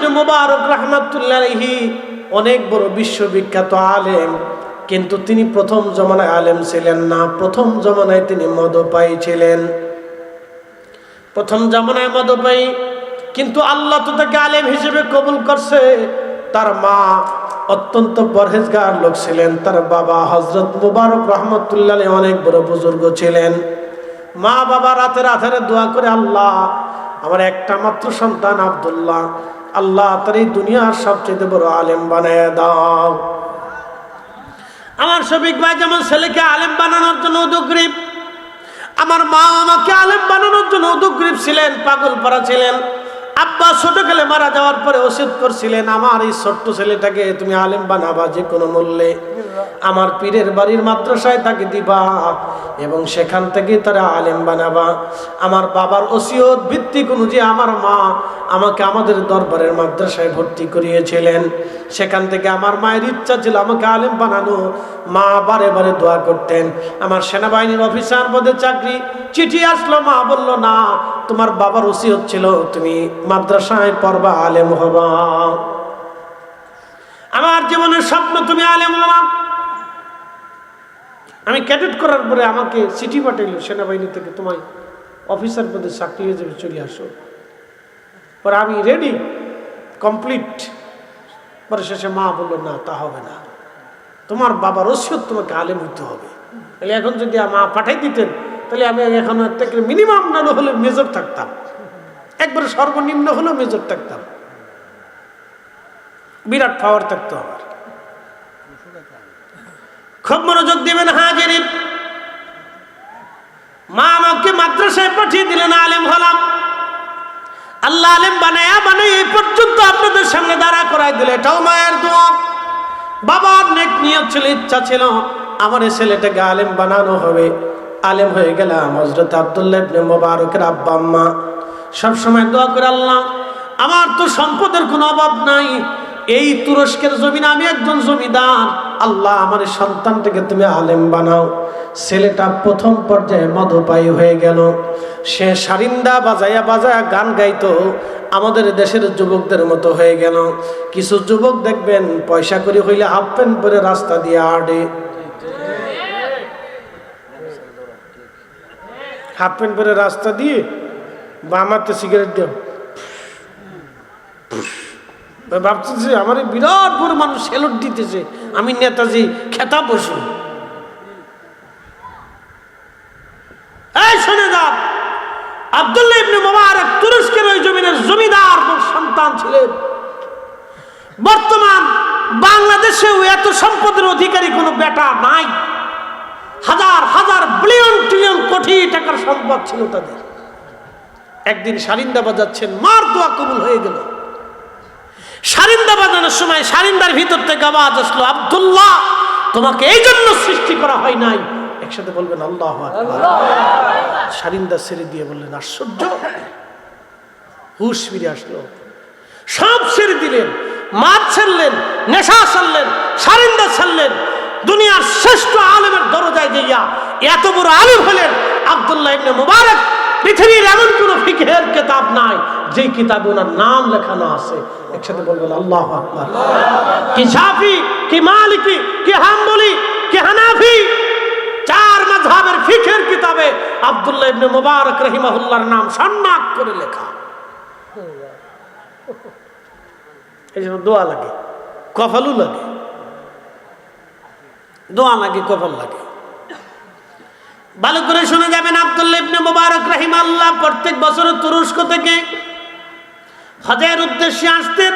ইবনে মুবারক রাহমাতুল্লাহি আলাইহি অনেক বড় বিশ্ববিখ্যাত আলেম, কিন্তু তিনি প্রথম জমানায় আলেম ছিলেন না। প্রথম জমানায় তিনি মদপায়ী ছিলেন। প্রথম জমানায় মদপায়ী, কিন্তু আল্লাহ তো তাকে আলেম হিসেবে কবুল করছে। তার মা অত্যন্ত পরহেজগার লোক ছিলেন। তার বাবা হযরত মুবারক রাহমাতুল্লাহি আলাইহি অনেক বড় বুজুর্গ ছিলেন। মা বাবা রাতের আধারে দোয়া করে, আল্লাহ আমার একটা মাত্র সন্তান আব্দুল্লাহ, আল্লাহ তার এই দুনিয়ার সবচেয়ে বড় আলেম বানায় দাও। আমার শফিক ভাই যেমন ছেলেকে আলেম বানানোর জন্য উদগ্রীব, আমার মা আমাকে আলেম বানানোর জন্য উদগ্রীব ছিলেন, পাগল পারা ছিলেন। আব্বা ছোটকালে মারা যাওয়ার পরে ওসিয়ত করছিলেন, আমার এই ছোট্ট ছেলেটাকে তুমি আলেম বানাবা, যে কোনো মূল্যে আমার পীরের বাড়ির মাদ্রাসায় তাকে দিবা এবং সেখান থেকে তারা আলেম বানাবা। আমার বাবার ওসিয়ত ভিত্তিক অনুযায়ী আমার মা আমাকে আমাদের দরবারের মাদ্রাসায় ভর্তি করিয়েছিলেন। সেখান থেকে আমার মায়ের ইচ্ছা ছিল আমাকে আলেম বানানো। মা বারে বারে দোয়া করতেন। আমার সেনাবাহিনীর অফিসার পদে চাকরি, চিঠি আসলো, মা বলল না, তোমার বাবার ওসিয়ত ছিল তুমি মাদ্রাসায় পড়বা, আলেম হবা। আমার জীবনের স্বপ্ন তুমি আলেম হবা। আমি ক্যাডেট করার পরে আমাকে চিঠি পাঠাইল সেনাবাহিনী থেকে, তোমায় অফিসার পদে চাকরি হয়ে যাবে, চলে আসো। পরে আমি রেডি, কমপ্লিট। পরে শেষে মা বললো না, তা হবে না, তোমার বাবার ওসিয়ত তোমাকে আলেম হইতে হবে। তাহলে এখন যদি মা পাঠাই দিতেন, তাহলে আমি এখন থেকে মিনিমাম না হলে মেজর থাকতাম, একবারে সর্বনিম্ন হলেও মেজর থাকতাম, বিরাট পাওয়ার থাকতো আমার। খুব মনোযোগ দিবেন হাজিরিন। মা আমাকে মাদ্রাসায় পাঠিয়ে দিলেন, আলেম হলাম। আল্লাহ আলেম বানায়া এই পর্যন্ত আপনাদের সামনে দাঁড়া করাই দিলে, এটাও মায়ের দোয়া। বাবার নেক নিয়ত ছিল, ইচ্ছা ছিল আমার এই ছেলেটাকে আলেম বানানো হবে। আলেম হয়ে গেলাম। হযরত আব্দুল্লাহ ইবনে মুবারকের আব্বা আম্মা সবসময় দোয়া করে, আল্লাহ আমার তো সম্পদের কোনো অভাব নাই, এই তুরস্কের জমিনে আমি একজন জমিদার, আল্লাহ আমার সন্তানটাকে তুমি আলেম বানাও। ছেলেটা প্রথম পর্যায়ে মদপায়ী হয়ে গেল। সে সারিন্দা বাজায়া বাজায়া গান গাইতো, আমাদের দেশের যুবকদের মতো হয়ে গেল। কিছু যুবক দেখবেন পয়সা করে হইলে হাফ প্যান্ট পরে রাস্তা দিয়ে আড়ে, হাফ প্যান্ট পরে রাস্তা দিয়ে বামাতে সিগারেট দেও, ভাবতেছে আমার বিরাট বড় মানুষ সেলুট দিতেছে, আমি নেতাজি খেতা বসু। এই শুনে যান, আব্দুল্লাহ ইবনে মুবারক তুরস্কের ওই জমিনের জমিদার সন্তান ছিলেন। বর্তমান বাংলাদেশেও এত সম্পদের অধিকারী কোনো বেটা নাই। হাজার হাজার বিলিয়ন ট্রিলিয়ন কোটি টাকার সম্পদ ছিল তাদের। একদিন সারিন্দা বাজাচ্ছেন, মার দোয়া কবুল হয়ে গেল। সারিন্দা বাজানোর সময় সারিন্দার ভিতর থেকে আওয়াজ আসলো, আব্দুল্লাহ তোমাকে এই জন্য সৃষ্টি করা হয় নাই। একসাথে বলবেন আল্লাহু আকবার। সারিন্দা ছেড়ে দিয়ে বললেন, আশ্চর্য। হুশ ফিরে আসলো, সব ছেড়ে দিলেন, মাছ ছাড়লেন, নেশা ছাড়লেন, সারিন্দা ছাড়লেন, দুনিয়ার শ্রেষ্ঠ আলেমের দরজায় গিয়া এত বড় আলেম হলেন। আব্দুল্লাহ ইবনে মুবারক পৃথিবীর এমন কোন ফিকহের কিতাব নাই যে কিতাবে ওনার নাম লেখানো আছে। একসাথে বলবেন আল্লাহু আকবার। কি শাফি, কি মালিকি, কি হাম্বলি, কি হানাফি, চার মাযহাবের ফিকহের কিতাবে আব্দুল্লাহ ইবনে মুবারক রাহিমাহুল্লাহর নাম সন্নাক করে লেখা। এই জন্য দোয়া লাগে, কপালও লাগে, দোয়া লাগে, কপাল লাগে। ভালো করে শুনে যাবেন, আব্দুল্লাহ ইবনে মুবারক রাহিমাহুল্লাহ প্রত্যেক বছর তুরস্ক থেকে হজের উদ্দেশ্যে আসতেন।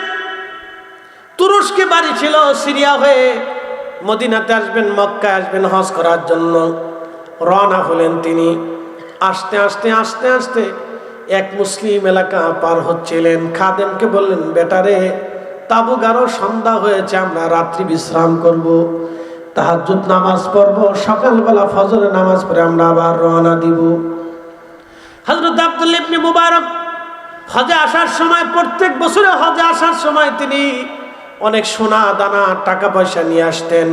তুরস্কে বাড়ি ছিল, সিরিয়া হয়ে মদিনাতে আসবেন, মক্কায় আসবেন হজ করার জন্য রওনা হলেন তিনি। আস্তে আস্তে আস্তে আস্তে এক মুসলিম এলাকা পার হচ্ছিলেন। খাদেমকে বললেন, বেটারে তাবু গারো, সন্ধ্যা হয়েছে, আমরা রাত্রি বিশ্রাম করব, তাহাজ্জুদ নামাজ পড়ব, সকালবেলা ফজরের নামাজ পড়ে আমরা আবার রওনা দিব। হযরত আব্দুল্লাহ ইবনে মুবারক হজে আসার সময়, প্রত্যেক বছরে হজে আসার সময় তিনি অনেক সোনা দানা টাকা পয়সা নিয়ে আসতেন।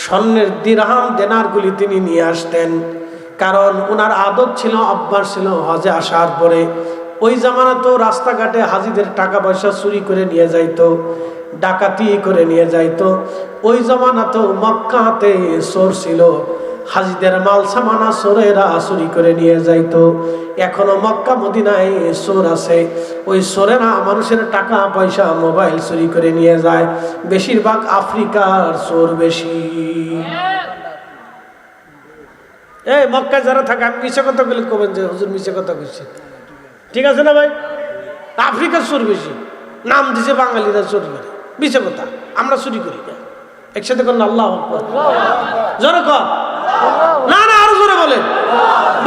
স্বর্ণের দিরহাম দেনারগুলি তিনি নিয়ে আসতেন, কারণ ওনার আদত ছিল, অভ্যাস ছিল হজে আসার পরে ওই জামানা তো রাস্তাঘাটে হাজিদের টাকা পয়সা চুরি করে নিয়ে যাইতো, ডাকাতি করে নিয়ে যাইতো। ওই জামানা তো মক্কাতে চোর ছিল, হাজিদের মাল সামানা চোরেরা চুরি করে নিয়ে যাইতো। এখনো মক্কা মদিনায় চোর আছে, ওই চোরেরা মানুষের টাকা পয়সা মোবাইল চুরি করে নিয়ে যায়। বেশিরভাগ আফ্রিকার চোর বেশি। এই মক্কায় যারা থাকে, আমি মিছে কথা বলে কবেন যে হুজুর মিছে কথা কইছে, ঠিক আছে না ভাই? আফ্রিকার চোর বেশি, নাম দিছে বাঙালিরা চুরি করে, মিছে কথা, আমরা চুরি করি না। একসাথে করেন আল্লাহু আকবার, জোরে কর না, না আরো জোরে বলেন।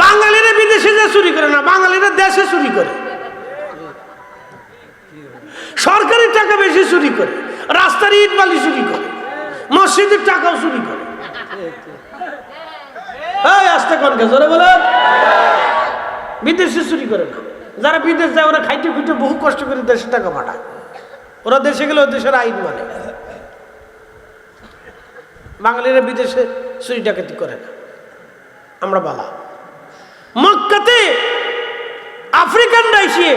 বাঙালিরা বিদেশে যে চুরি করে না, বাঙালিরা দেশে চুরি করে। সরকারি টাকা বেশি চুরি করে, রাস্তার ইট বালি চুরি করে, মসজিদের টাকাও চুরি করে। এই আসতে কোনকে জোরে বলেন। বিদেশে চুরি করে না, যারা বিদেশ যায় ওরা খাইতে খুঁটে বহু কষ্ট করে দেশে টাকা পাঠায়। ওরা দেশে গেলে দেশের আইন মানে। বাঙালিরা বিদেশে চুরি ডাকাতি করে না, আমরা বালা। মক্কাতে আফ্রিকানরা এসে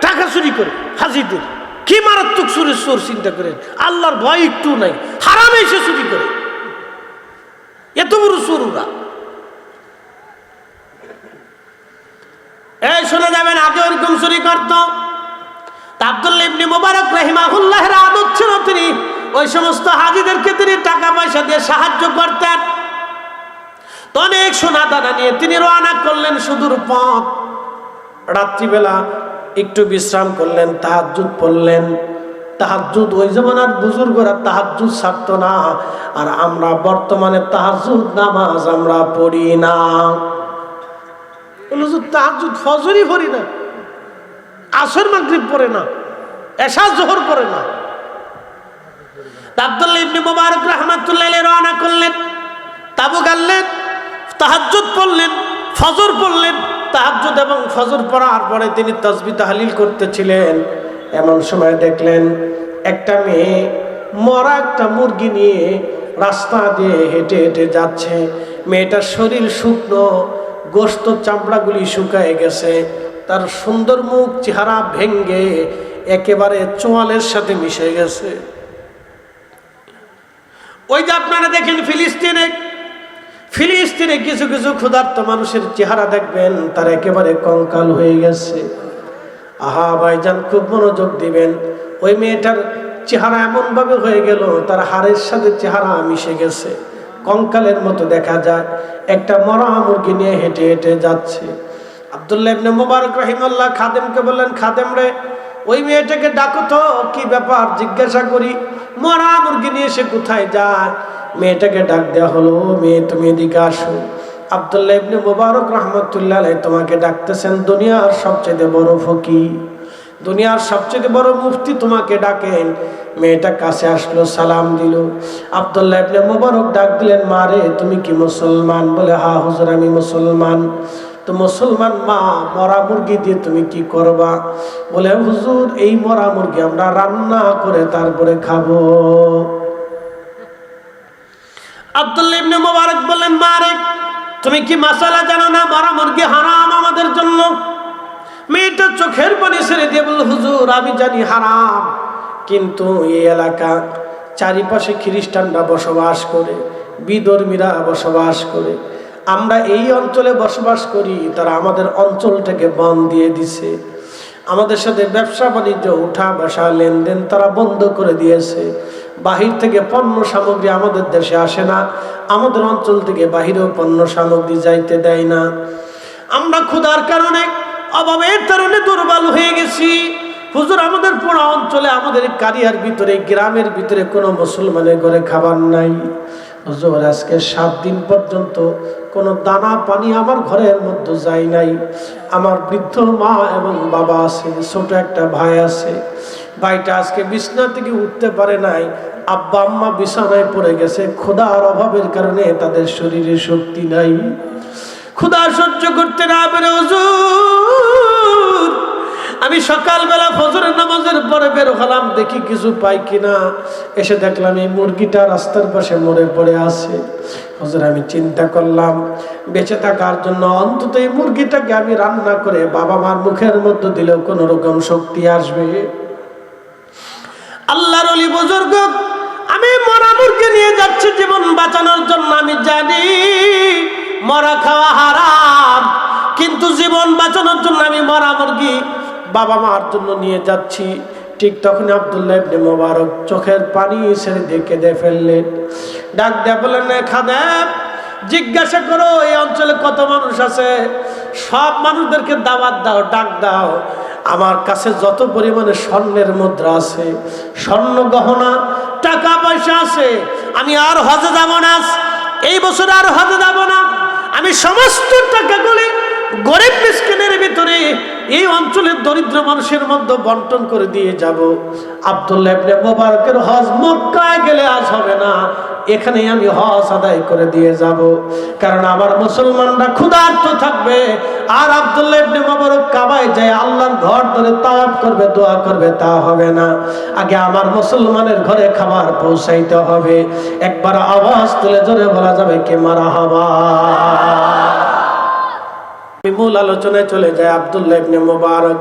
টাকা চুরি করে হাজিদের, কি মারাত্মক চুরের চোর চিন্তা করেন। আল্লাহর ভয় একটু নাই, হারামে এসে চুরি করে, এত বড় চোর ওরা। এই শুনে যাবেন, আগে ওরকম চুরি করত। আব্দুল্লাহ ইবনে মুবারক রাহিমাহুল্লাহর আদত ছিল, তিনি ওই সমস্ত হাজিদেরকে তিনি টাকা পয়সা দিয়ে সাহায্য করতেন। অনেক সোনা দানা নিয়ে তিনি রওনা করলেন সুদূর পথ। রাত্রিবেলা একটু বিশ্রাম করলেন, তাহাজ্জুদ পড়লেন। তাহাজ্জুদ ওই জামানার বুজুর্গরা তাহাজ্জুদ ছাড়তো না, আর আমরা বর্তমানে তাহাজ্জুদ নামাজ আমরা পড়ি না। তাহাজ্জুদ ফজরই পড়ি না, আসর মাগরিব পড়ে না, এশা জোহর পড়ে না। আব্দুল্লাহ ইবনে মুবারক রাহমাতুল্লাহ আলাইহি রওনা করলেন, তাবুক আনলেন, তাহাজ্জুদ পড়লেন, ফজর পড়লেন। তাহাজ্জুদ এবং ফজর পড়ার পরে তিনি তাসবিহ তাহলিল করতেছিলেন। এমন সময় দেখলেন একটা মেয়ে মরা একটা মুরগি নিয়ে রাস্তা দিয়ে হেঁটে হেঁটে যাচ্ছে। মেয়েটার শরীর শুকনো, গোশত চামড়াগুলি শুকায় গেছে, তার সুন্দর মুখ চেহারা ভেঙ্গে একেবারে চোয়ালের সাথে মিশে গেছে। ওই যে আপনারা দেখেন ফিলিস্তিনে কিছু কিছু ক্ষুধার্ত মানুষের চেহারা দেখবেন তার একেবারে কঙ্কাল হয়ে গেছে। আহা ভাইজান, খুব মনোযোগ দিবেন। ওই মেয়েটার চেহারা এমন ভাবে হয়ে গেল, তার হাড়ের সাথে চেহারা মিশে গেছে, কঙ্কালের মতো দেখা যায়। একটা মরা মুরগি নিয়ে হেঁটে হেঁটে যাচ্ছে। আব্দুল্লাহ ইবনে মুবারক রাহিমাহুল্লাহ খাদেমকে বললেন, খাদেম রে, ওই মেয়েটাকে ডাকো তো, কি ব্যাপার জিজ্ঞাসা করি, মরা মুরগি নিয়ে সে কোথায় যায়। মেয়েটাকে ডাক দেওয়া হলো, মেয়ে তুমি এদিকে আসো। আব্দুল্লাহ ইবনে মুবারক রাহমাতুল্লাহ আলাইহি তোমাকে ডাকতেছেন, দুনিয়ার সবচেয়ে বড় ফকিহ, দুনিয়ার সবচেয়ে বড় মুফতি তোমাকে ডাকেন। মেয়েটা কাছে আসলো, সালাম দিল। আব্দুল্লাহ ইবনে মুবারক ডাক দিলেন, মা রে তুমি কি মুসলমান? বলে হ্যাঁ হুজুর আমি মুসলমান। তো মুসলমান মা, মরা মুরগি দিয়ে তুমি কি করবা? বলে হুজুর এই মরা মুরগি আমরা রান্না করে তারপরে খাবো। আব্দুল্লাহ ইবনে মুবারক বললেন, মা রে তুমি কি মাসালা জানো না, মরা মুরগি হারাম আমাদের জন্য? মেয়েটা চোখের পানি ছেড়ে দিয়ে বলল, হুজুর আমি জানি হারাম, কিন্তু এই এলাকা চারিপাশে খ্রিস্টানরা বসবাস করে, বিধর্মীরা বসবাস করে, আমরা এই অঞ্চলে বসবাস করি, তারা আমাদের অঞ্চলটাকে বন্ধ দিয়ে দিছে, আমাদের সাথে ব্যবসা বাণিজ্য উঠা বসা লেনদেন তারা বন্ধ করে দিয়েছে। বাহির থেকে পণ্য সামগ্রী আমাদের দেশে আসে না, আমাদের অঞ্চল থেকে বাহিরেও পণ্য সামগ্রী যাইতে দেয় না। আমরা ক্ষুধার কারণে, অভাবের কারণে দুর্বল হয়ে গেছি। হুজুর আমাদের পুরো অঞ্চলে, আমাদের কারিয়ার ভিতরে, গ্রামের ভিতরে কোনো মুসলমানের ঘরে খাবার নাই। হুজুর আজকে 7 দিন পর্যন্ত কোনো দানা পানি আমার ঘরের মধ্যে যায় নাই। আমার বৃদ্ধ মা এবং বাবা আছে, ছোট একটা ভাই আছে, ভাইটা আজকে বিছানা থেকে উঠতে পারে নাই, আব্বা আম্মা বিছানায় পড়ে গেছে, ক্ষুধার অভাবের কারণে তাদের শরীরে শক্তি নাই, ক্ষুধা সহ্য করতে না পারে। হুজুর আমি সকালবেলা ফজরের নামাজের পরে বের হলাম, দেখি কিছু পাই কিনা। এসে দেখলাম এই মুরগিটা রাস্তার পাশে মরে পড়ে আছে। হুজুর, আমি চিন্তা করলাম বেঁচে থাকার জন্য অন্তত এই মুরগিটাকে আমি রান্না করে বাবা মার মুখের মধ্যে দিলেও কোন রকম শক্তি আসবে। আল্লাহর ওলি বুজুর্গ, আমি মরা মুরগি নিয়ে যাচ্ছি জীবন বাঁচানোর জন্য। আমি জানি মরা খাওয়া হারাম, কিন্তু জীবন বাঁচানোর জন্য আমি মরা মুরগি বাবা মার জন্য নিয়ে যাচ্ছি। ঠিক তখন আব্দুল্লাহ ইবনে মুবারক চোখের পানি ছেড়ে দিয়ে কেঁদে ফেললেন। ডাক দিয়ে বললেন, খাদেম, জিজ্ঞাসা করো এই অঞ্চলে কত মানুষ আছে, সব মানুষদেরকে দাওয়াত দাও, ডাক দাও। আমার কাছে যত পরিমাণে স্বর্ণের মুদ্রা আছে, স্বর্ণ গহনা, টাকা পয়সা আছে, আমি আর হজে যাব না, এই বছর আর হজে যাব না। আমি সমস্ত টাকাগুলি গরিব মিসকিনের ভিতরে এই অঞ্চলের দরিদ্র মানুষের মধ্যে বন্টন করে দিয়ে যাব। আব্দুল্লাহ ইবনে মুবারকের হজ মক্কায় গেলে আজ হবে না, এখানেই আমি হজ আদায় করে দিয়ে যাব। কারণ আমার মুসলমানরা ক্ষুধার্ত থাকবে, আর আব্দুল্লাহ ইবনে মুবারক কাবায় যায় আল্লাহর ঘর ধরে তাওয়াফ করবে, দোয়া করবে, তা হবে না। আগে আমার মুসলমানের ঘরে খাবার পৌঁছাইতে হবে। একবার আওয়াজ তুলে জোরে বলা যাবে কি মারহাবা। মূল আলোচনায় চলে যায়। আব্দুল্লাহ ইবনে মুবারক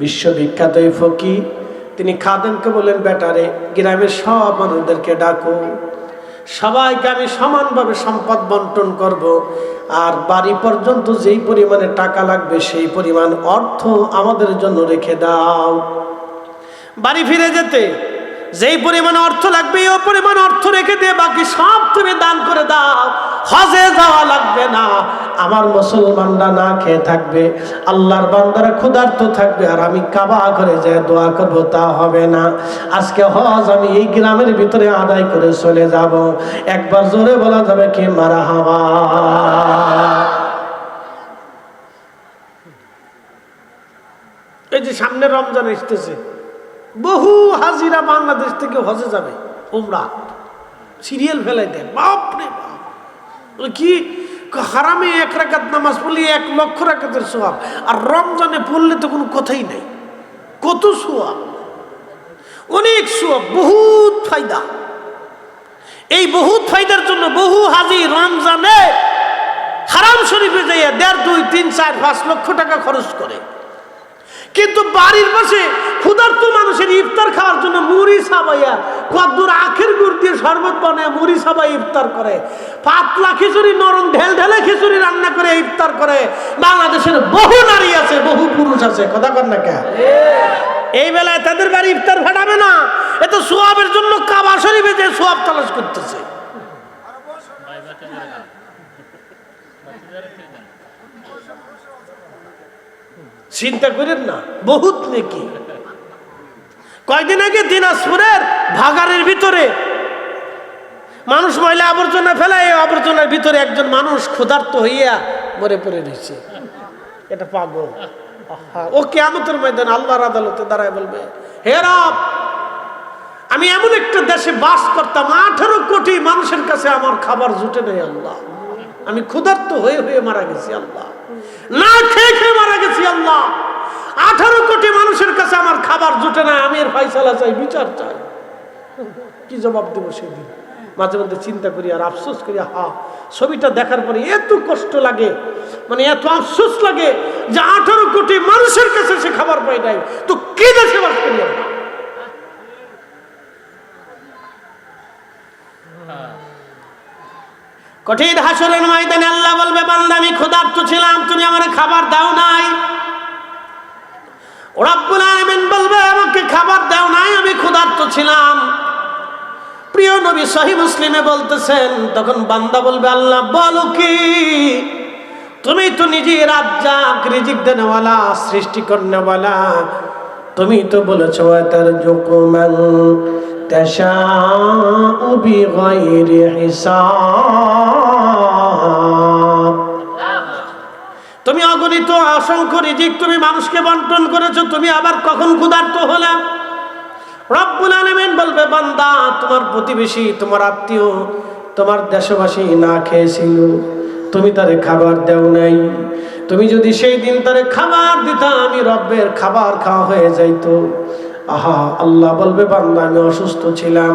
বিশ্ববিখ্যাত এই ফকিহ, তিনি খাদেমকে বলেন, বেটারে গ্রামের সব মানুষদেরকে ডাকো, সবাইকে আমি সমানভাবে সম্পদ বন্টন করব, আর বাড়ি পর্যন্ত যেই পরিমাণে টাকা লাগবে সেই পরিমাণ অর্থ আমাদের জন্য রেখে দাও। বাড়ি ফিরে যেতে যেই পরিমাণ অর্থ লাগবে ওই পরিমাণ অর্থ রেখে দিয়ে বাকি সব তুমি দান করে দাও। হজে যাওয়া লাগবে না, আমার মুসলমানরা না খেয়ে থাকবে, আল্লাহর বান্দারা ক্ষুধার্ত থাকবে, আর আমি কাবা ঘরে যেয়ে দোয়া করবো, তা হবে না। আজকে হজ আমি এই গ্রামের ভিতরে আদায় করে চলে যাব। একবার জোরে বলা যাবে কি মারহাবা। এই যে সামনে রমজান আসতেছে, বহু হাজিরা বাংলাদেশ থেকে হজে যাবে, উমরা সিরিয়াল ফেলাই দেয়। বাপরে বাপ, কি হারামে 1 রাকাত নামাজ পড়লে 1 লক্ষ রাকাতের সওয়াব, আর রমজানে পড়লে তো কোনো কথাই নাই। কত সওয়াব, অনেক সওয়াব, বহুত ফায়দা। এই বহুত ফায়দার জন্য বহু হাজি রমজানে হারাম শরীফে যাইয়া 1.5, 2, 3, 4, 5 লক্ষ টাকা খরচ করে। কিন্তু বাড়ির পাশে ক্ষুধার্ত মানুষের ইফতার খাওয়ার জন্য মুড়ি সাবাইয়া, কদ্দুর আখের গুড় দিয়ে শরবত বানায় মুড়ি সাবাই ইফতার করে, পাতলা খিচুড়ি, নরম ঢেল ঢেলে খিচুড়ি রান্না করে ইফতার করে। বাংলাদেশের বহু নারী আছে, বহু পুরুষ আছে, কথা কর না কে? এই বেলায় তাদের বাড়ি ইফতার ফাটাবে না, এ তো সোয়াবের জন্য কাবা শরীফে যে সোয়াব তালাশ করতেছে। চিন্তা করেন না, বহুত নেকি। কয়দিন আগে দিনাজপুরের ভাগাড়ের ভিতরে মানুষ ময়লা আবর্জনা ফেলায়, আবর্জনার ভিতরে একজন মানুষ ক্ষুধার্ত হইয়া মরে পড়ে রয়েছে। এটা পাগল। ও কিয়ামতের ময়দানে আল্লাহর আদালতে দাঁড়ায় বলবে, হে রব, আমি এমন একটা দেশে বাস করতাম, 18 কোটি মানুষের কাছে আমার খাবার জুটে নেই আল্লাহ, আমি ক্ষুধার্ত হয়ে হয়ে মারা গেছি আল্লাহ, না খেয়ে খেয়ে মারা গেছি আল্লাহ, 18 কোটি মানুষের কাছে আমার খাবার জুটে না, আমি এর ফয়সালা চাই, বিচার চাই। কি জবাব দেবো সেদিন? মাঝে মধ্যে চিন্তা করি আর আফসোস করি। ছবিটা দেখার পরে এত কষ্ট লাগে, মানে এত আফসোস লাগে যে 18 কোটি মানুষের কাছে সে খাবার পায় নাই, তো কি দেশে বাস করি আমরা? কঠিন হাসরের ময়দানে আল্লাহ বলবে, বান্দা আমি ক্ষুধার্ত ছিলাম, তুমি আমারে খাবার দাও নাই। রব্বুল আলামিন বলবে, আমাকে খাবার দাও নাই, আমি ক্ষুধার্ত ছিলাম। প্রিয় নবী সহিহ মুসলিমে বলতেছেন, তখন বান্দা বলবে, আল্লাহ বলো কি? তুমি তো নিজে রাজ্জাক, রিজিক দেনেওয়ালা, সৃষ্টি করনেওয়ালা, তুমি তো বলেছো তারজুকু মান তাশাউ বিগাইরি হিসাব। তুমি অগণিত অসংখ্য রিজিক তুমি মানুষকে বন্টন করেছো, তুমি আবার কখন ক্ষুধার্ত হলে? রব্বুল আলামিন বলবে, বান্দা তোমার প্রতিবেশী, তোমার আত্মীয়, তোমার দেশবাসী না খেয়েছিল, তুমি তারে খাবার দেও নাই। তুমি যদি সেই দিন তারে খাবার দিতা, আমি রব্বের খাবার খাওয়া হয়ে যাইতো। আহা, আল্লাহ বলবে বান্দা আমি অসুস্থ ছিলাম,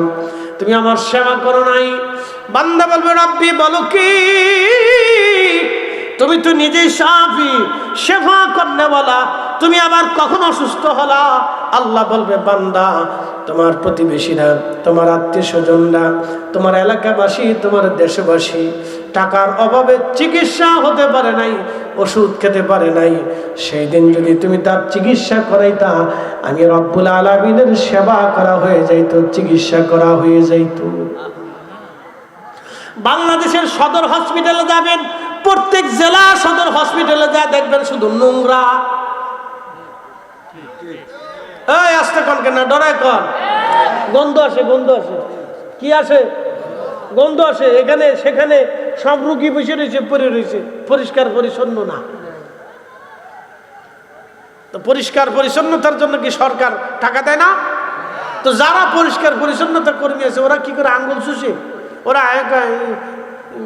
তুমি আমার সেবা করো নাই। বান্দা বলবে রব্বি বলো কি, তুমি তো নিজেই শাফি, সেবা করলে বলা, তুমি আবার কখন অসুস্থ হলা? আল্লাহ বলবে বান্দা তোমার প্রতিবেশীরা, তোমার আত্মীয় স্বজনরা, তোমার এলাকাবাসী, তোমার দেশবাসী টাকার অভাবে চিকিৎসা হতে পারে নাই, ওষুধ খেতে পারে নাই। সেই দিন যদি তুমি তার চিকিৎসা করাইতা, আমি রব্বুল আলামিনের সেবা করা হয়ে যাইতো, চিকিৎসা করা হয়ে যাইতো। বাংলাদেশের সদর হসপিটালে যাবেন, প্রত্যেক জেলা সদর হসপিটালে যা দেখবেন শুধু নোংরা। এই আসতে কন কেন, ডরায় কন, গন্ধ আসে, গন্ধ আসে, কি আসে? গন্ধ আসে। এখানে সেখানে সব রুগী বসে রয়েছে, পড়ে রয়েছে, পরিষ্কার পরিচ্ছন্ন না। তো পরিষ্কার পরিচ্ছন্নতার জন্য কি সরকার টাকা দেয় না? তো যারা পরিষ্কার পরিচ্ছন্নতা কর্মী আছে ওরা কি করে আঙ্গুল চুষে? ওরা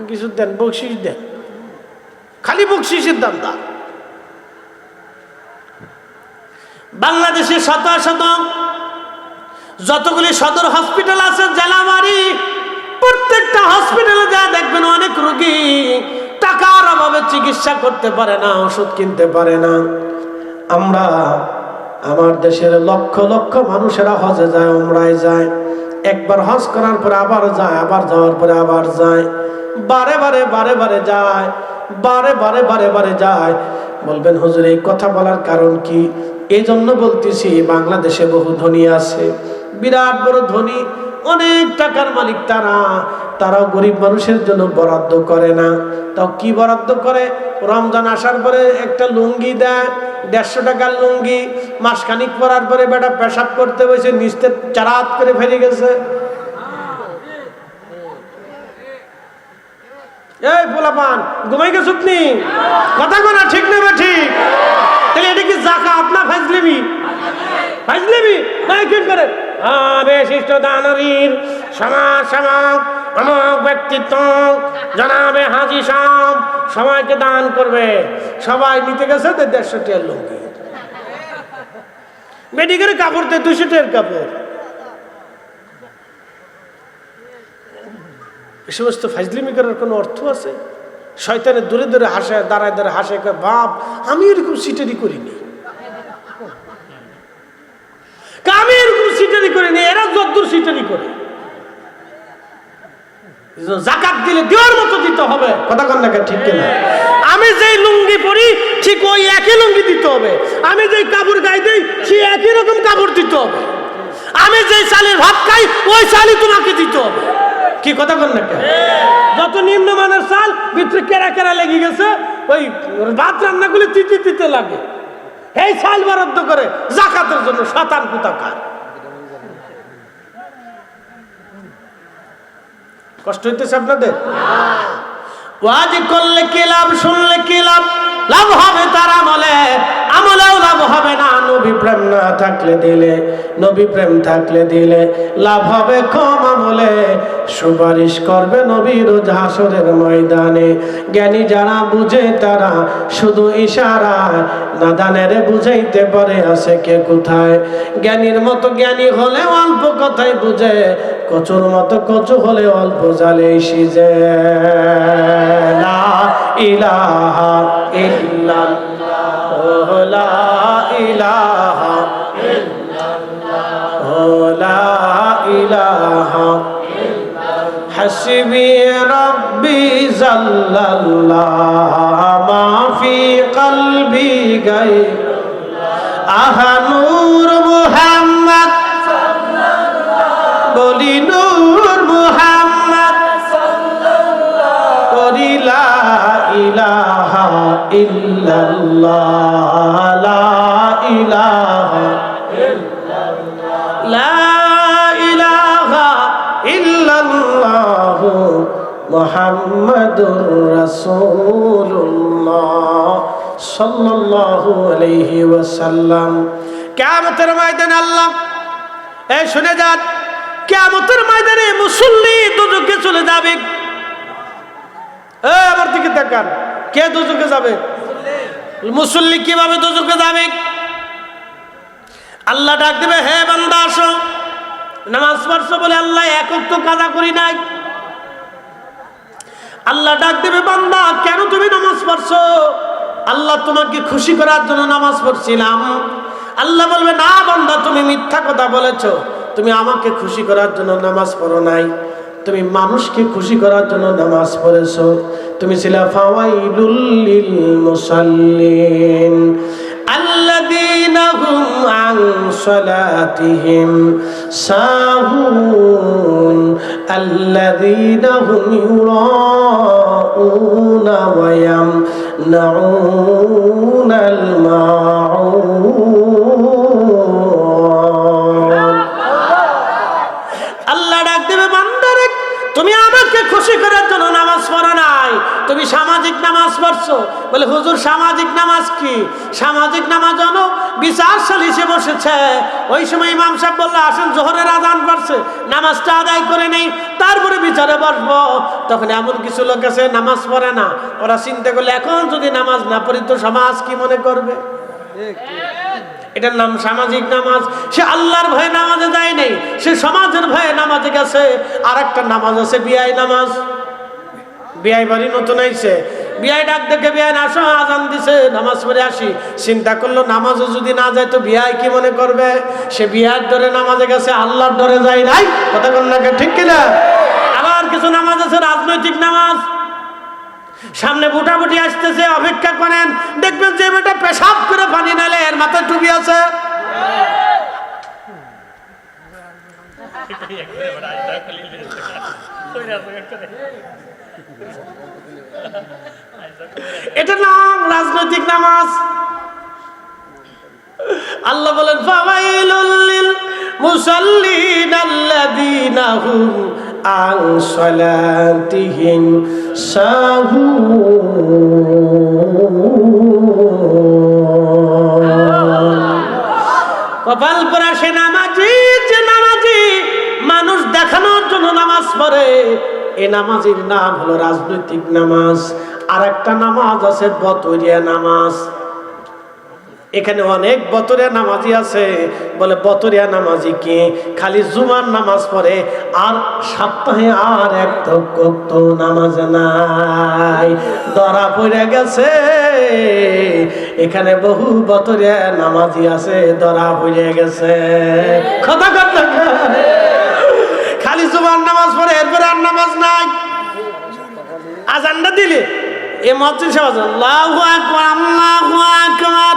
কিছু দেন, বকশিস দেন, খালি বকশিসের দাম দা। বাংলাদেশে শত শত যতগুলি সদর হসপিটাল আছে, জেলাবাড়ি, প্রত্যেকটা হসপিটালে যা দেখবেন অনেক রোগী টাকার অভাবে চিকিৎসা করতে পারে না, ওষুধ কিনতে পারে না। আমরা আমার দেশের লক্ষ লক্ষ মানুষেরা হজে যায়, উমরায় যায়, একবার হজ করার পরে আবার যায়, আবার যাওয়ার পরে আবার যায়, বারে বারে বারে বারে যায়, বারে বারে বারে বারে যায়। বলবেন হুজুর এই কথা বলার কারণ কি? এই জন্য বলতেছি, বাংলাদেশে বহু ধনী আছে, বিরাট বড় ধনী, অনেক টাকার মালিক, তারাও গরিব মানুষের জন্য বরাদ্দ করে না। তাও কি বরাদ্দ করে? রমজান আসার পরে একটা লুঙ্গি দেয়, 150 টাকার লুঙ্গি, মাসখানিক পরার পরে বেটা পেশাব করতে বসে নিস্তে চারাত করে ফেলে গেছে। এই পোলাপান ঘুমাই গেছুত নি? কথা কনা ঠিক নেবে ঠিক? তাহলে এটা কি যাকাত না ফাজলিমি? ফাজলিমি নাই কি করে? বিশিষ্ট দানবীর সমাজ সেবক অমুক ব্যক্তিত্ব জনাবে হাজী সাহেব সবাইকে দান করবে, সবাই নিতে গেছে 150 টাকার লুঙ্গি, মেডিকেলের কাপড় 200 টাকার কাপড়। এই সমস্ত ফাজলিমি করার কোনো অর্থ আছে? শয়তানের দূরে দূরে হাসে, দাঁড়ায় দাঁড়ায় হাসে, বাপ আমি এরকম সিটারি করিনি, আমি এরকম সিটারি করিনি, এরা যদ্দূর সিটারি করে। যাকাত দিলে দেওয়ার মতো দিতে হবে, কথা কন না ঠিক কিনা? আমি যেই লুঙ্গি পরি ঠিক ওই একই লুঙ্গি দিতে হবে, আমি যেই কাপড় গায়ে দিই সেই একই রকম কাপড় দিতে হবে, আমি যেই চালের ভাত খাই ওই চালই তোমাকে দিতে হবে। কি কথা কন না? যত নিম্নমানের চাল ভিতরে কেরা কেরা লেগে গেছে, ওই ভাত রান্নাগুলি তিতে তিতে লাগে, এই চাল বরাদ্দ করে যাকাতের জন্য। শতান কোথাকার, কষ্ট হইতেছে আপনাদের? ওয়াজ করলে কি লাভ, শুনলে কি লাভ? লাভ হবে তার আমলে, আমলেও লাভ হবে না নবী প্রেম না থাকলে দিলে, নবী প্রেম থাকলে দিলে লাভ হবে কম আমলে। সুপারিশ করবে নবী রোজ হাসরের ময়দানে, জ্ঞানী যারা বুঝে তারা শুধু ইশারায়, নাদানের বুঝাইতে পারে আছে কে কোথায়। জ্ঞানীর মতো জ্ঞানী হলে অল্প কথাই বুঝে, কচুর মতো কচু হলে অল্প জালে সিজে। লা ইলাহা ইল্লাল্লাহ, লা ইলাহা ইল্লাল্লাহ, লা ইলাহা হাসবি রব্বি জাল্লাল্লাহ, মা ফি কলবি গায়রুল্লাহ। আহা নূর মুহাম্মদ বলি, নূর মুহাম্মদ বলি, লা ইলাহা ইল্লাল্লাহ, লা ইলাহা ইল্লাল্লাহ, লা ইলাহা ইল্লাল্লাহ মুহাম্মাদুর রাসূলুল্লাহ সাল্লাল্লাহু আলাইহি ওয়াসাল্লাম। কিয়ামতের ময়দানে আল্লাহ, এই শুনে যান, কিয়ামতের ময়দানে মুসল্লি দুজকে চলে যাবে। আমার দিকে তাকান, কে দুজকে যাবে? মুসল্লি কিভাবে দোজখে যাবে? আল্লাহ ডাক দিবে, হে বান্দা আসো, নামাজ পড়ছো বলে আল্লাহ এক ওয়াক্ত কাজা করি নাই। আল্লাহ ডাক দিবে, বান্দা কেন তুমি নামাজ পড়ছো? আল্লাহ তোমাকে খুশি করার জন্য নামাজ পড়ছিলাম। আল্লাহ বলবে, না বান্দা, তুমি মিথ্যা কথা বলেছো, তুমি আমাকে খুশি করার জন্য নামাজ পড়ো নাই, তুমি মানুষকে খুশি করার জন্য নামাজ পড়েছো। তুমি ছিলা ফাওয়াইলুল লিল মুসাল্লিন আল্লাযীনা হুম আন সালাতিহিম সাহুন আল্লাযীনা হুম ইউরাউনা ওয়া ইয়ামনাউনাল মাউন। আল্লাহ ডাক দেবে, বান্দারে তুমি আমাকে খুশি করার জন্য নামাজ পড়ো নাই, তুমি সামাজিক নামাজ পড়ছো। বলে, হুজুর সামাজিক নামাজ কি? সামাজিক নামাজ হলো বিচার সালিশে বসেছে, ওই সময় ইমাম সাহেব বললো আসেন, জোহরের আজান পড়ছে, নামাজটা আদায় করে নেই, তারপরে বিচারে বসবো। তখন এমন কিছু লোক আছে নামাজ পড়ে না, ওরা চিন্তা করলে এখন যদি নামাজ না পড়ি তো সমাজ কি মনে করবে। এটার নাম সামাজিক নামাজ। সে আল্লাহর ভয়ে নামাজে যায় নাই, সে সমাজের ভয়ে নামাজে গেছে। আর একটা নামাজ আছে বিয়াই নামাজ। বিয়াই বাড়ি নতুন আইছে, বিয়াই ডাক দেখে বিয়াই আসো, আজান দিছে, নামাজ পড়ে আসি। চিন্তা করলো নামাজও যদি না যায় তো বিয়াই কি মনে করবে। সে বিয়ার ডরে নামাজে গেছে, আল্লাহর ডরে যায় নাই। কথা কন্যাকে ঠিক কিনা? আবার কিছু নামাজ আছে রাজনৈতিক নামাজ। সামনে ভোটাভুটি আসতেছে, অপেক্ষা করেন, দেখবেন যে বেটা পেশাব করে পানি নালে এর মাথায় টুপি আছে। এটা নাম রাজনৈতিক নামাজ। আল্লাহ বলেন, ফাওয়াইলুল লিল মুসাল্লিন আল্লাযীনা হুম আন সালাতিহিম সাহুন। কপাল পরা সে নামাজি, যে নামাজি মানুষ দেখানোর জন্য নামাজ পড়ে, এই নামাজের নাম হলো রাজনৈতিক নামাজ। আর একটা নামাজ আছে বতরিয়া নামাজ। এখানে অনেক বতরিয়া নামাজি আছে। বলে বতরিয়া নামাজি কি? খালি জুমার নামাজ পড়ে আর সপ্তাহে আর এক তো নামাজ নাই। ধরা পড়ে গেছে। এখানে বহু বতরিয়া নামাজি আছে, ধরা পড়ে গেছে। কথা কথা খালি জুমার নামাজ পড়ে, এরপরে আর নামাজ নাই। আজানটা দিলে এ মসজিদ সে আল্লাহু আকবার, আল্লাহু আকবার,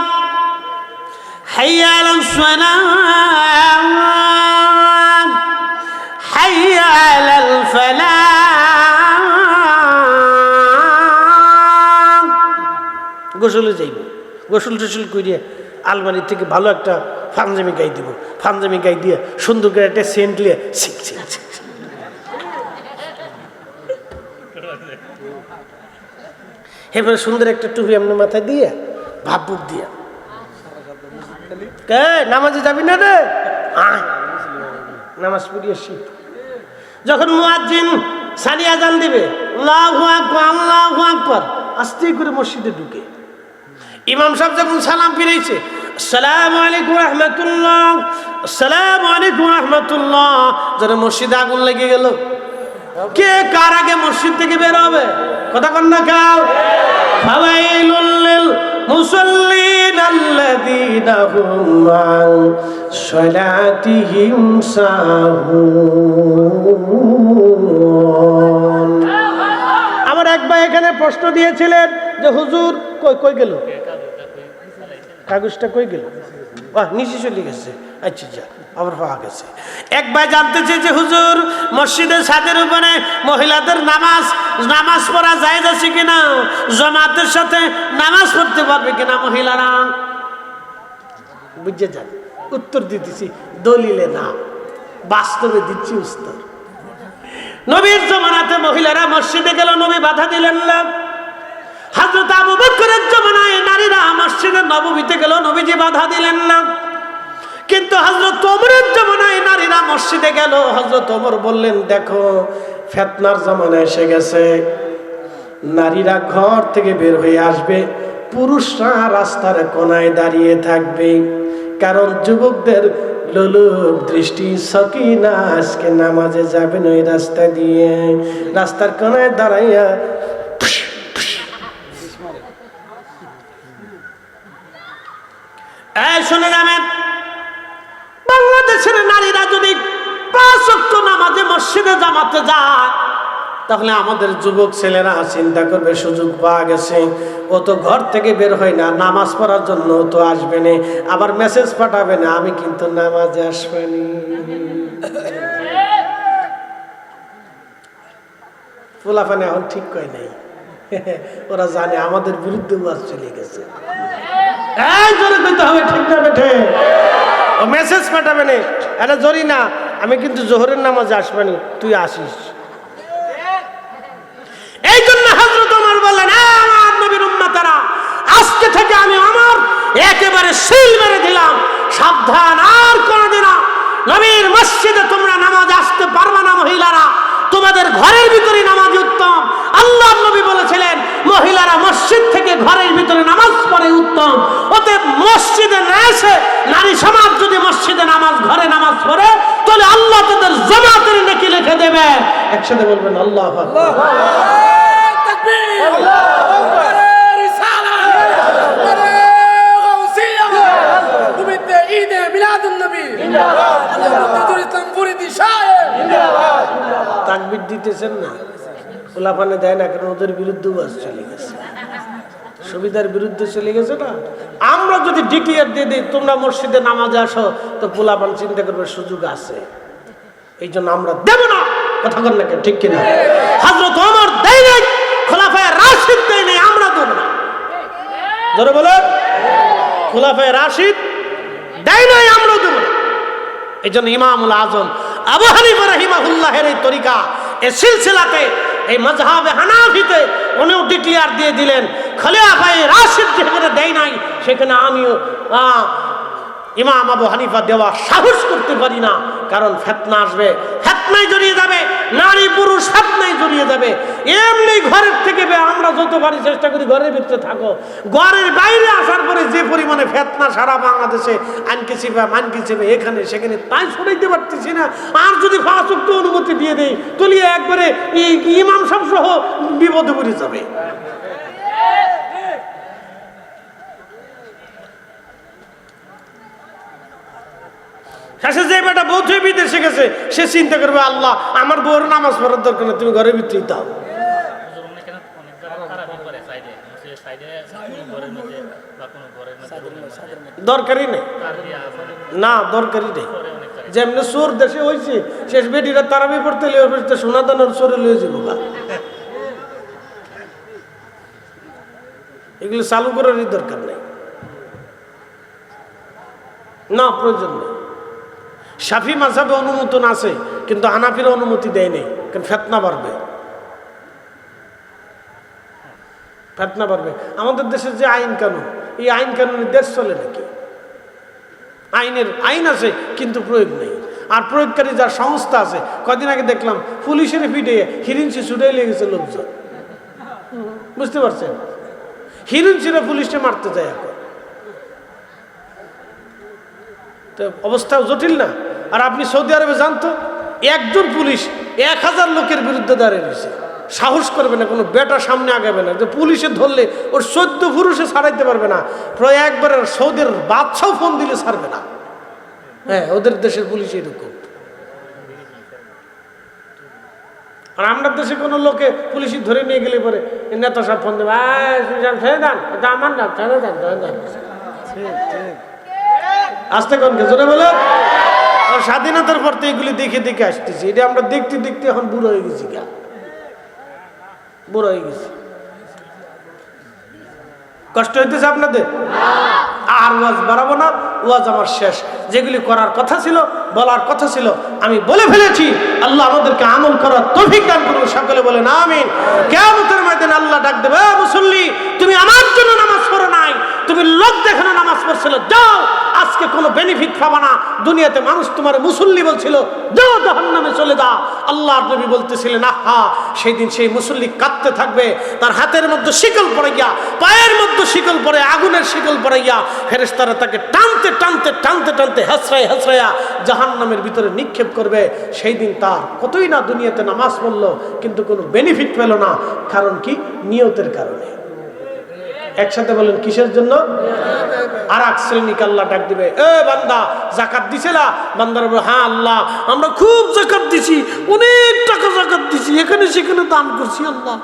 হাইয়া আলাস সালাহ, হাইয়া আলাল ফালাহ। গোসলে যাইব, গোসল টোসল করিয়া আলমারি থেকে ভালো একটা পাঞ্জাবি গাই দিব, পাঞ্জাবি গাই দিয়ে সুন্দর করে একটা সেন্ট লিয়ে এরপরে সুন্দর একটা টুপি আপনার মাথায় দিয়ে ভাবুক দিয়া, নামাজে যাবি না রে, নামাজ পড়িয়ে শীত। যখন মুয়াজ্জিন সানি আজান দিবে, আল্লাহু আকবার, আল্লাহু আকবার, আস্তে করে মসজিদে ঢুকে ইমাম সাহেব যখন সালাম ফিরেছে, আসসালামু আলাইকুম রাহমাতুল্লাহ, আসসালামু আলাইকুম রাহমাতুল্লাহ, যেন মসজিদে আগুন লেগে গেল। কে কার আগে মসজিদ থেকে বের হবে? কথা কন না কাও। ফাওয়াইলুল লিল মুসাল্লিন আল্লাযীনা হুম আন সালাতিহিম সাহুন। আমার এক ভাই এখানে প্রশ্ন দিয়েছিলেন যে হুজুর কই গেল, কাগজটা কই গেল? নিচে চলে গেছে। আচ্ছা যা, আবার পাওয়া গেছে। এক ভাই জানতে চেয়ে যে হুজুর মসজিদের ছাদের উপরে মহিলাদের নামাজ পড়া জায়েজ আছে কিনা, জামাতের সাথে নামাজ পড়তে পারবে কিনা মহিলারা? বুঝে যান, উত্তর দিতেছি দলিলে না, বাস্তবে দিচ্ছি উত্তর। নবীর জামানাতে মহিলারা মসজিদে গেল, নবী বাধা দিলেন না। হযরত আবু বকরের জামানায় নারীরা মসজিদে নববীতে গেল, নবীজি বাধা দিলেন না। কিন্তু হযরত ওমরের জামানায় নারীরা মসজিদে গেল, হযরত ওমর বললেন দেখো ফিতনার জামানা এসে গেছে, নারীরা ঘর থেকে বের হয়ে আসবে, পুরুষরা রাস্তার কোনায় দাঁড়িয়ে থাকবে, কারণ যুবকদের লোলুপ দৃষ্টি সকিনা আজকে নামাজে যাবেন ওই রাস্তা দিয়ে, রাস্তার কোনায় দাঁড়াইয়া শুনে যাবেন। বাংলাদেশের নারীরা যদি 5 ওয়াক্ত নামাজে মসজিদে জামাতে যায়, তাহলে আমাদের যুবক ছেলেরা চিন্তা করবে সুযোগ পাওয়া গেছে, ও তো ঘর থেকে বের হয় না, নামাজ পড়ার জন্য তো আসবে না, আবার মেসেজ পাঠাবে না আমি কিন্তু নামাজে আসবেনি। ফুলাফানে এখন ঠিক কয় নাই, ওরা জানে আমাদের বিরুদ্ধে ওয়াজ চলে গেছে। এই জোরে কইতে হবে, ঠিক না বেঠে? ও মেসেজ পাঠাবে না, আরে জরি না আমি কিন্তু জোহরের নামাজে আসবানি, তুই আসিস। এই জন্য হযরত ওমর বললেন, আমার নবীর উম্মতেরা, আজকে থেকে আমি আমার একেবারে সিল মেরে দিলাম, সাবধান, আর কোনদিন নবীর মসজিদে তোমরা নামাজ আসতে পারবে না। মহিলারা তোমাদের ঘরের ভিতরে নামাজ উত্তম। আল্লাহর নবী বলেছিলেন মহিলারা মসজিদ থেকে ঘরের ভিতরে নামাজ পড়ে উত্তম। অতএব মসজিদে না এসে নারী সমাজ যদি মসজিদে নামাজ ঘরে নামাজ পড়ে, তাহলে আল্লাহ তাদের জামাতের নেকি লিখে দেবে। একসাথে বলবেন আল্লাহু আকবার। তাকবীর দিতেছেন না, ফুলাফানে দেয় না, কারণ ওদের বিরুদ্ধে ওয়াজ চলে গেছে, সুবিধার বিরুদ্ধে চলে গেছে না। আমরা যদি ডিক্লেয়ার দিয়ে দিই তোমরা মসজিদে নামাজে আসো, তো ফুলাফান চিন্তা করবে সুযোগ আছে, এই জন্য আমরা দেব না। কথা বল না, ঠিক কিনা? হযরত ওমর দেয় নাই, খোলাফায়ে রাশিদ দেয় নাই, আমরা দেব না। জোরে বলো, খোলাফায়ে রাশিদ দেয় নাই, আমরা দেব না। এই জন্য ইমামুল আজম আবু হানিফা রাহিমাহুল্লাহের এই তরিকা, এই সিলসিলাতে, এই মাযহাবে হানাফিতে উনিও ডিক্লেয়ার দিয়ে দিলেন, খলিফায়ে রাশিদ যেখানে দেয় নাই সেখানে আমিও ইমাম আবু হানিফা দেওয়া সাহস করতে পারি না, কারণ ফিতনা আসবে, ফিতনায় জড়িয়ে যাবে, নারী পুরুষ ফিতনায় জড়িয়ে যাবে। এমনি ঘরের থেকে আমরা যত পারি চেষ্টা করি ঘরের ভিতরে থাকো, ঘরের বাইরে আসার পরে যে পরিমাণে ফিতনা সারা বাংলাদেশে আনকিছিবে মানকিছিবে এখানে সেখানে, তাই সরাইতে পারতেছি না। আর যদি 5 ওয়াক্ত অনুমতি দিয়ে দেই, তাহলে একবারে ইমাম সাহেব সহ বিপদে পড়ে যাবে। শেষে যে বেটা বউ থেকে বিদেশে গেছে, সে চিন্তা করবে আল্লাহ আমার বউর নামাজ পড়ার দরকার নেই, তুমি ঘরের ভিতরেই দাও। দরকারই নেই না, দরকারই নেই। যেমনি চোর দেশে হয়েছে, শেষ বেটিরা তারাবি পড়তে লিয়ে সোনা দানার চোরে লয়ে যাবো, এগুলো চালু করারই দরকার নেই, না প্রয়োজন নেই। শাফি মাযহাবে অনুমোদন আছে, কিন্তু হানাফিরা অনুমতি দেয় নেই, কারণ ফিতনা বাড়বে, ফিতনা বাড়বে। আমাদের দেশের যে আইন কানুন, এই আইন কানুনের দেশ চলে নাকি? আইন আছে কিন্তু প্রয়োগ নেই। আর প্রয়োগকারী যার সংস্থা আছে, কদিন আগে দেখলাম পুলিশের পিঠে হিরিঞ্চি ছুটাই লেগেছে লোকজন, বুঝতে পারছেন? হিরিঞ্চিরা পুলিশে মারতে যায় এখন, তো অবস্থা জটিল না? আর আপনি সৌদি আরবে জানতো, একজন পুলিশ 1000 লোকের বিরুদ্ধে দাঁড়িয়ে রয়েছে, সাহস করবে না, কোনো বেটা সামনে আগাবে না, যে পুলিশে ধরলে ওর 14 পুরুষে ছাড়াইতে পারবে না, প্রায় একবারে সৌদির বাদশাও ফোন দিলে ছাড়বে না। হ্যাঁ, ওদের দেশের পুলিশ এরকম। আর আমাদের দেশে কোনো লোকে পুলিশে ধরে নিয়ে গেলে পরে নেতা সাহেব ফোন দেবে, ছেড়ে দেন, এটা আমার না, ছেড়ে দেন, ছেড়ে দেন। আসতে কোন জোরে বলে, স্বাধীনতার পর তো এগুলি দেখে দেখে আসতেছি, এটা আমরা দেখতে দেখতে এখন বুড়ো হয়ে গেছি, বুড়ো হয়ে গেছি। কষ্ট হইতেছে আপনাদের? আর ওয়াজ বাড়াবো না, ওয়াজ আমার শেষ। যেগুলি করার কথা ছিল, বলার কথা ছিল, আমি বলে ফেলেছি। আল্লাহ আমাদেরকে আমল করার তৌফিক দান করুন, সকলে বলেন আমিন। কিয়ামতের ময়দানে আল্লাহ ডাক দেবে, মুসল্লি তুমি আমার জন্য নামাজ পড়ো নাই, তুমি লোক দেখানো নামাজ পড়ছিল, যাও আজকে কোনো বেনিফিট পাবা না। দুনিয়াতে মানুষ তোমার মুসল্লি বলছিল, যাও জাহান্নামে চলে যাও। আল্লাহর নবী বলতেছিলেন, আহা সেই দিন সেই মুসল্লি কাঁদতে থাকবে, তার হাতের মধ্যে শিকল পড়ে গিয়া, পায়ের মধ্যে শিকল পড়ে, আগুনের শিকল পড়ে গিয়া ফেরেশতারা তাকে টানতে টানতে টানতে টানতে হেসরাইয়া হেসরাইয়া জাহান্নামের ভিতরে নিক্ষেপ করবে। সেই দিন তার কতই না দুনিয়াতে নামাজ পড়ল, কিন্তু কোনো বেনিফিট পেল না। কারণ কি? নিয়তের কারণে। একসাথে বলেন, কিসের জন্য? আর এক শ্রেণীকে আল্লাহ ডাক দিবে, এ বান্দা যাকাত দিছিলা? বান্দারা বলে, হ্যাঁ আল্লাহ আমরা খুব যাকাত দিছি, অনেক টাকা যাকাত দিছি, এখানে সেখানে দান করছি আল্লাহ।